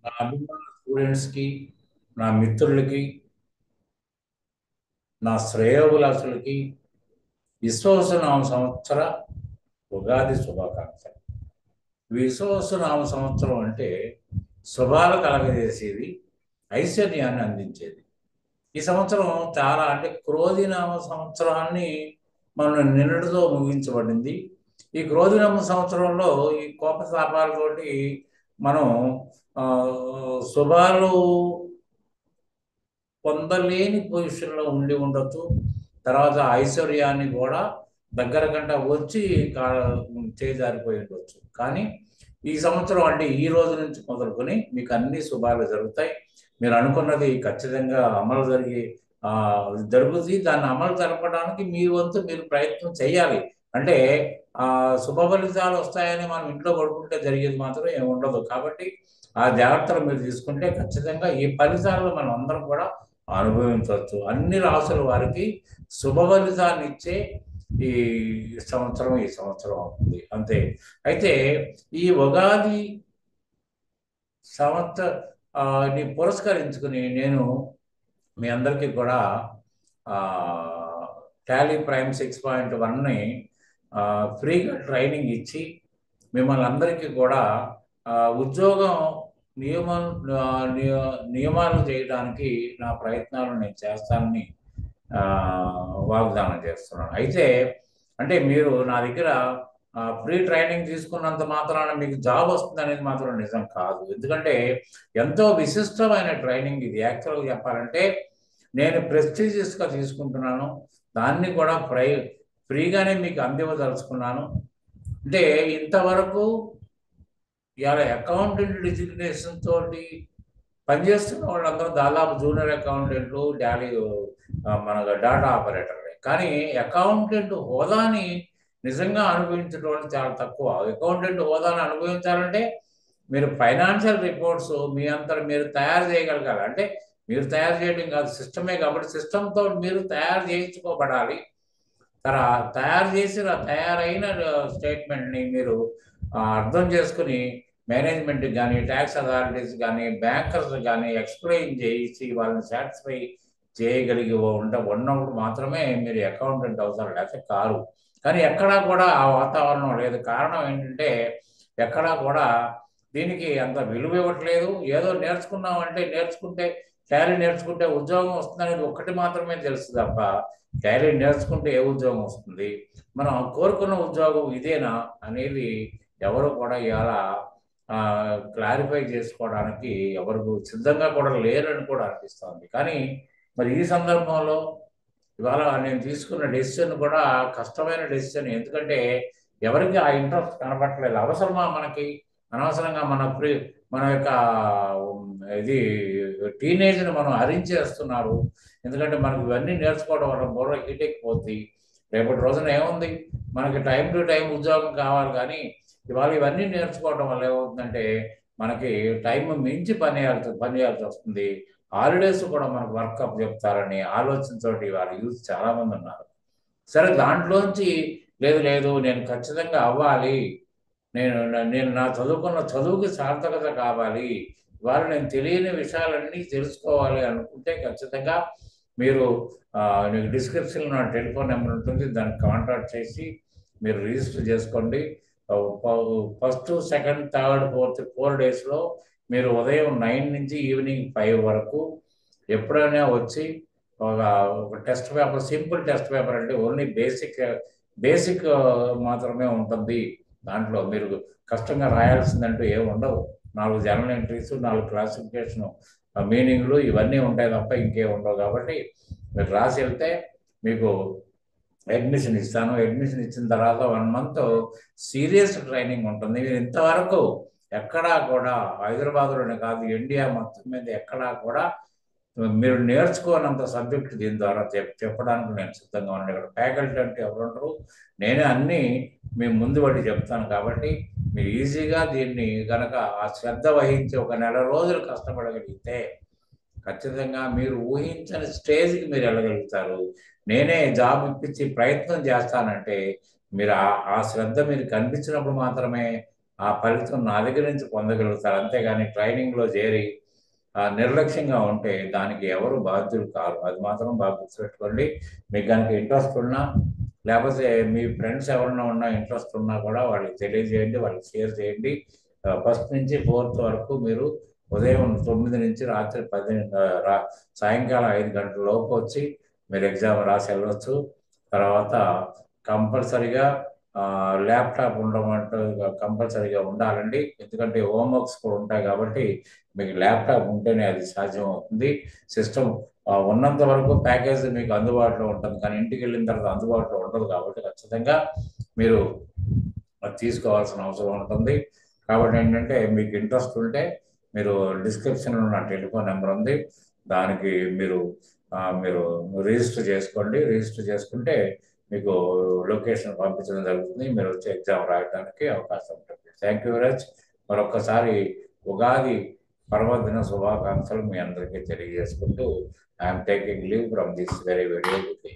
నా అభిమాన స్టూడెంట్స్కి, నా మిత్రులకి, నా శ్రేయోభిలాషులకి విశ్వవసునామ సంవత్సర ఉగాది శుభాకాంక్షలు. విశ్వవసునామ సంవత్సరం అంటే శుభాలు కలగజేసేది, ఐశ్వర్యాన్ని అందించేది. ఈ సంవత్సరం చాలా అంటే క్రోధినామ సంవత్సరాన్ని మనం నిన్నటితో ముగించబడింది. ఈ క్రోధినామ సంవత్సరంలో ఈ కోపతాపాలతోటి మనం ఆ, శుభాలు పొందలేని పొజిషన్లో ఉండి ఉండొచ్చు. తర్వాత ఐశ్వర్యాన్ని కూడా దగ్గర గంట వచ్చి చేజారిపోయి ఉండొచ్చు. కానీ ఈ సంవత్సరం అంటే ఈ రోజు నుంచి మొదలుకొని మీకు అన్ని శుభాలు జరుగుతాయి. మీరు అనుకున్నది ఖచ్చితంగా అమలు ఆ, జరుగుతుంది. దాన్ని అమలు జరపడానికి మీ వంతు మీరు ప్రయత్నం చేయాలి. అంటే ఆ శుభ ఫలితాలు వస్తాయని మనం ఇంట్లో పడుకుంటే జరిగేది మాత్రం ఏమి ఉండదు. కాబట్టి ఆ జాగ్రత్తలు మీరు తీసుకుంటే ఖచ్చితంగా ఈ ఫలితాలను మనం అందరం కూడా అనుభవించవచ్చు. అన్ని రాసుల వారికి శుభ ఫలితాన్ని ఇచ్చే ఈ ఈ సంవత్సరం అవుతుంది అంతే. అయితే ఈ ఉగాది సంవత్సర ని పురస్కరించుకుని నేను మీ అందరికీ కూడా టాలీ ప్రైమ్ 6.1ని ఫ్రీగా ట్రైనింగ్ ఇచ్చి మిమ్మల్ని అందరికీ కూడా ఉద్యోగం నియమం నియమాలు చేయడానికి నా ప్రయత్నాలు నేను చేస్తానని ఆ, వాగ్దానం చేస్తున్నాను. అయితే అంటే మీరు నా దగ్గర ఫ్రీ ట్రైనింగ్ తీసుకున్నంత మాత్రాన మీకు జాబ్ వస్తుంది అనేది మాత్రం నిజం కాదు. ఎందుకంటే ఎంతో విశిష్టమైన ట్రైనింగ్ ఇది. యాక్చువల్గా చెప్పాలంటే నేను ప్రెస్టీజియస్గా తీసుకుంటున్నాను. దాన్ని కూడా ఫ్రీగానే మీకు అందివ్వదలుచుకున్నాను. అంటే ఇంతవరకు ఇవాళ అకౌంటెంట్ డిజిగ్నేషన్ తోటి పనిచేస్తున్న వాళ్ళందరూ దాదాపు జూనియర్ అకౌంటెంట్లు, మన డేటా ఆపరేటర్లే. కానీ అకౌంటెంట్ హోదాని నిజంగా అనుభవించడం వాళ్ళు చాలా తక్కువ. అకౌంటెంట్ హోదాని అనుభవించాలంటే మీరు ఫైనాన్షియల్ రిపోర్ట్స్ మీ అంతా మీరు తయారు చేయగలగాలి. అంటే మీరు తయారు చేయడం కాదు, సిస్టమే. కాబట్టి సిస్టంతో మీరు తయారు చేయించుకోబడాలి. తయారైన స్టేట్మెంట్ని మీరు అర్థం చేసుకుని మేనేజ్మెంట్కి కానీ, ట్యాక్స్ అథారిటీస్ కానీ, బ్యాంకర్స్ కానీ ఎక్స్ప్లెయిన్ చేసి వాళ్ళని సాటిస్ఫై చేయగలిగి ఉన్నప్పుడు మాత్రమే మీరు అకౌంటెంట్ అవుతారు, లేకపోతే కారు. కానీ ఎక్కడా కూడా ఆ వాతావరణం లేదు. కారణం ఏంటంటే ఎక్కడా కూడా దీనికి అంత విలువ ఇవ్వట్లేదు. ఏదో నేర్చుకుంటే టాలీ నేర్చుకుంటే ఉద్యోగం వస్తుందనేది ఒక్కటి మాత్రమే తెలుసు తప్ప టాలీ నేర్చుకుంటే ఏ ఉద్యోగం వస్తుంది, మనం కోరుకున్న ఉద్యోగం ఇదేనా అనేది ఎవరు కూడా ఇవాళ క్లారిఫై చేసుకోవడానికి ఎవరు సిద్ధంగా కూడా లేరని కూడా అనిపిస్తుంది. కానీ మరి ఈ సందర్భంలో ఇవాళ నేను తీసుకున్న డెసిషన్ కూడా కష్టమైన డెసిషన్. ఎందుకంటే ఎవరికి ఆ ఇంట్రెస్ట్ కనపట్టలేదు. అవసరమా మనకి? అనవసరంగా మన యొక్క ఇది టీనేజ్ని మనం హరించేస్తున్నారు. ఎందుకంటే మనకి ఇవన్నీ నేర్చుకోవడం వల్ల బుర్ర హీట్ ఎక్కిపోద్ది. రేపటి రోజున ఏముంది, మనకి టైం టు టైం ఉద్యోగం కావాలి. కానీ ఇవాళ ఇవన్నీ నేర్చుకోవడం వల్ల ఏమవుతుందంటే మనకి టైం మించి పని చేయాల్సి వస్తుంది. హాలిడేస్ కూడా మనకు వర్కప్ చెప్తారని ఆలోచనతోటి వాళ్ళ యూత్ చాలా మంది ఉన్నారు. సరే, దాంట్లోంచి లేదు లేదు నేను ఖచ్చితంగా అవ్వాలి, నేను నేను నా చదువుకున్న చదువుకి సార్థకత కావాలి, ఇవాళ నేను తెలియని విషయాలన్నీ తెలుసుకోవాలి అనుకుంటే ఖచ్చితంగా మీరు మీకు డిస్క్రిప్షన్లో నా టెలిఫోన్ నెంబర్ ఉంటుంది, దానికి కాంటాక్ట్ చేసి మీరు రిజిస్టర్ చేసుకోండి. ఫస్ట్, సెకండ్, థర్డ్, ఫోర్త్ 4 డేస్లో మీరు ఉదయం 9 నుంచి ఈవినింగ్ 5 వరకు ఎప్పుడైనా వచ్చి ఒక ఒక test paper, simple test paper, అంటే ఓన్లీ బేసిక్ మాత్రమే ఉంటుంది. దాంట్లో మీరు కష్టంగా రాయాల్సిందంటూ ఏమి ఉండవు. 4 జర్నల్ ఎంట్రీస్, 4 క్లాసిఫికేషన్ మీనింగ్లు ఇవన్నీ ఉంటాయి తప్ప ఇంకేం ఉండవు. కాబట్టి మీరు రాసి వెళ్తే మీకు అడ్మిషన్ ఇస్తాను. అడ్మిషన్ ఇచ్చిన తర్వాత 1 మంత్ సీరియస్ ట్రైనింగ్ ఉంటుంది. మీరు ఇంతవరకు ఎక్కడా కూడా హైదరాబాద్లోనే కాదు, ఇండియా మొత్తం మీద ఎక్కడా కూడా మీరు నేర్చుకోనంత సబ్జెక్ట్ దీని ద్వారా చెప్పడానికి నేను సిద్ధంగా ఉన్నాను. ఇక్కడ ఫ్యాకల్టీ అంటే ఎవరుంటారు, నేనే అన్నీ మేము ముందు పడి చెప్తాను. కాబట్టి మీరు ఈజీగా దీన్ని కనుక ఆ శ్రద్ధ వహించి ఒక నెల రోజులు కష్టపడగలిగితే ఖచ్చితంగా మీరు ఊహించని స్టేజ్కి మీరు వెళ్ళగలుగుతారు. నేనే జాబ్ ఇప్పించి ప్రయత్నం చేస్తానంటే మీరు ఆ శ్రద్ధ మీరు కనిపించినప్పుడు మాత్రమే ఆ ఫలితం నా దగ్గర నుంచి పొందగలుగుతారు. అంతేగాని ట్రైనింగ్లో చేరి నిర్లక్ష్యంగా ఉంటే దానికి ఎవరు బాధ్యులు కారు. అది మాత్రం బాగా గుర్తుపెట్టుకోండి. మీకు కనుక ఇంట్రెస్ట్ ఉన్నా, లేకపోతే మీ ఫ్రెండ్స్ ఎవరైనా ఉన్నా ఇంట్రెస్ట్ ఉన్నా కూడా వాళ్ళకి తెలియజేయండి, వాళ్ళకి షేర్ చేయండి. ఫస్ట్ నుంచి ఫోర్త్ వరకు మీరు ఉదయం 9 నుంచి రాత్రి 10 సాయంకాలం 5 గంటల లోపు వచ్చి మీరు ఎగ్జామ్ రాసి వెళ్ళవచ్చు. తర్వాత కంపల్సరిగా ల్యాప్టాప్ ఉండడం అంటే కంపల్సరీగా ఉండాలండి. ఎందుకంటే హోంవర్క్స్ కూడా ఉంటాయి కాబట్టి మీకు ల్యాప్టాప్ ఉంటేనే అది సాధ్యం అవుతుంది. సిస్టమ్ ఉన్నంత వరకు ప్యాకేజ్ మీకు అందుబాటులో ఉంటుంది, కానీ ఇంటికి వెళ్ళిన తర్వాత అందుబాటులో ఉండదు. కాబట్టి ఖచ్చితంగా మీరు అది తీసుకోవాల్సిన అవసరం ఉంటుంది. కాబట్టి ఏంటంటే మీకు ఇంట్రెస్ట్ ఉంటే మీరు డిస్క్రిప్షన్లో నా టెలిఫోన్ నెంబర్ ఉంది, దానికి మీరు మీరు రిజిస్టర్ చేసుకోండి. రిజిస్టర్ చేసుకుంటే మీకు లొకేషన్ పంపించడం జరుగుతుంది. మీరు వచ్చి ఎగ్జామ్ రాయడానికి అవకాశం ఉంటుంది. Thank you very much. మరొక్కసారి ఉగాది పర్వదిన శుభాకాంక్షలు మీ అందరికీ తెలియజేసుకుంటూ I'm taking leave from this very very day.